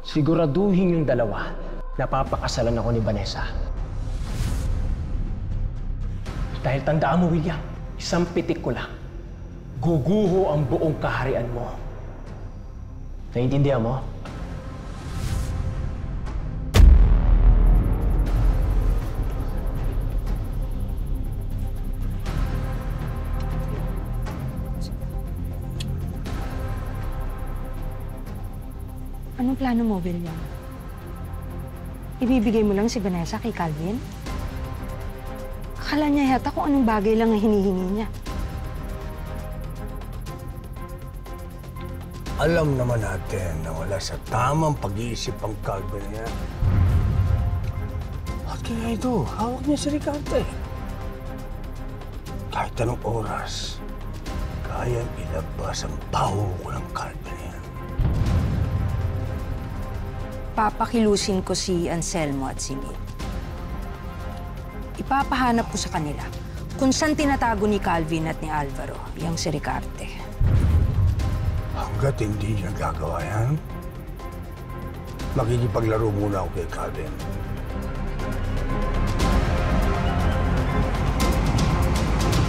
siguraduhin yung dalawa na papakasalan ako ni Vanessa. Dahil tandaan mo, William, isang pitik ko lang, guguho ang buong kaharian mo. Naiintindihan mo? Anong plano mo, William? Ibibigay mo lang si Vanessa kay Calvin? Akala niya yata kung anong bagay lang ang hinihingi niya. Alam naman natin na wala sa tamang pag-iisip ang Calvin niya. At kaya ito, hawak niya si Ricardo eh. Kahit anong oras, kayang ilabas ang baho ko ng Calvin yan. Papakilusin ko si Anselmo at si Neil. Ipapahanap ko sa kanila kung saan tinatago ni Calvin at ni Alvaro yung si Ricardo. Hanggat hindi niya gagawa yan, makikipaglaro muna ako kay Calvin.